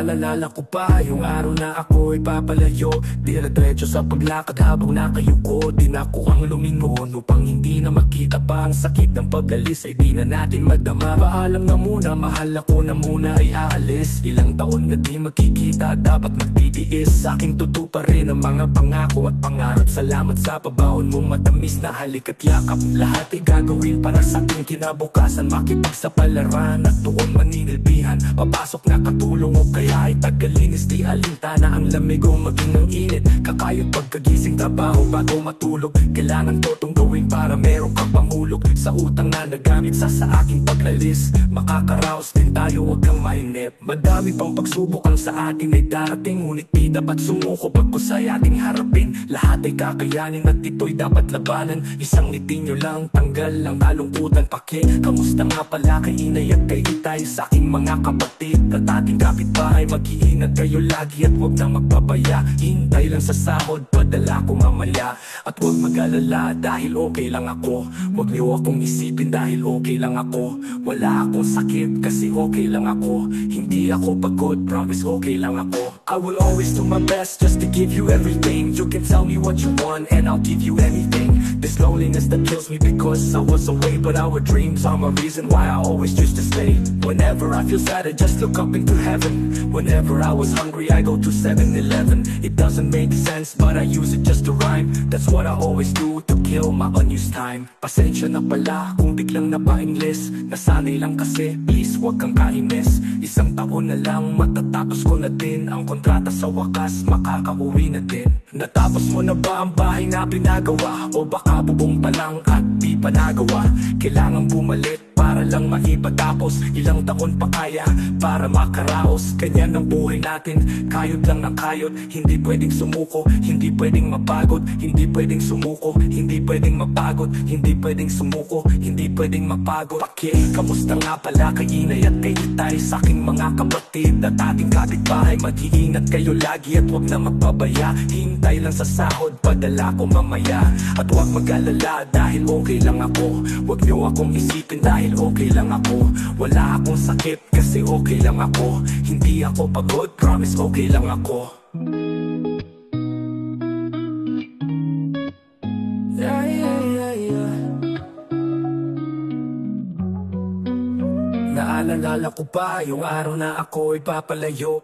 Naalala ko pa yung araw na ako'y papalayo, dire-diretso sa paglakad habang nakayuko. Di na ako ang lumingon upang hindi na makita pa ang sakit ng pag-alis ay di na natin madama. Paalam na muna, mahal ako na muna ay aalis. Ilang taon na di magkikita, dapat magtitiis. Sa aking tutuparin ang mga pangako at pangarap. Salamat sa pabaon mong matamis na halik at yakap. Lahat ay gagawin para sa ating kinabukasan, makipagsapalaran at doon maninilbihan. Papasok na katulong o kaya ay tagalinis, di alintana ang lamig o maging ang init. Kakayod pagkagising, trabaho bago matulog. Kailangan totong gawin para meron kang pangulog. Sa utang na nagamit sa aking paglalis, makakaraos din tayo, huwag kang mainip. Madami pang pagsubok ang sa atin ay darating, ngunit di dapat sumuko pagkusay ating harapin. Lahat ay kakayanin at ito'y dapat labanan. Isang ngiti nyo lang, tanggal ang kalungkutan. Kamusta nga pala kay inay at kay itay, sa aking mga kapatid at ating kapitbahay. Mag-iingat kayo lagi at huwag na magpabaya. Hintay lang sa sahod, padala ko mamaya. At huwag mag-alala dahil okay lang ako. Huwag niyo akong isipin dahil okay lang ako. Wala akong sakit kasi okay lang ako. Hindi ako pagod, promise okay lang ako. I will always do my best just to give you everything. You can tell me what you want and I'll give you anything. This loneliness that kills me because I was away, but our dreams are my reason why I always choose to stay. Whenever I feel sad I just look up into heaven. Whenever I was hungry I go to 7-Eleven. It doesn't make sense but I use it just to rhyme. That's what I always do to kill my unused time. Pasensya na pala kung biglang napa-Ingles. Nasanay lang kasi, please wag kang kainis. Isang taon na lang matatapos ko na din ang kontrata, sa wakas makakauwi na din. Natapos mo na ba ang bahay na pinagawa? O baka bubong pa lang at di pa nagawa? Kailangan bumalik para lang maipatapos. Ilang taon pa kaya para makaraos. Ganyan ang buhay natin, kayod lang ng kayod. Hindi pwedeng sumuko, hindi pwedeng mapagod. Hindi pwedeng sumuko, hindi pwedeng mapagod. Hindi pwedeng sumuko, hindi pwedeng mapagod. Kamusta nga pala kay inay at kay itay, sa aking mga kapatid at ating kapitbahay. Mag-iingat kayo lagi at huwag na magpabaya. Hintay lang sa sahod, padala ko mamaya. At huwag mag-alala dahil okay lang ako. Huwag niyo akong isipin dahil okay lang ako. Wala akong sakit kasi okay lang ako. Hindi ako pagod, promise okay lang ako. Yeah, yeah, yeah, yeah. Naalala ko pa yung araw na ako'y papalayo,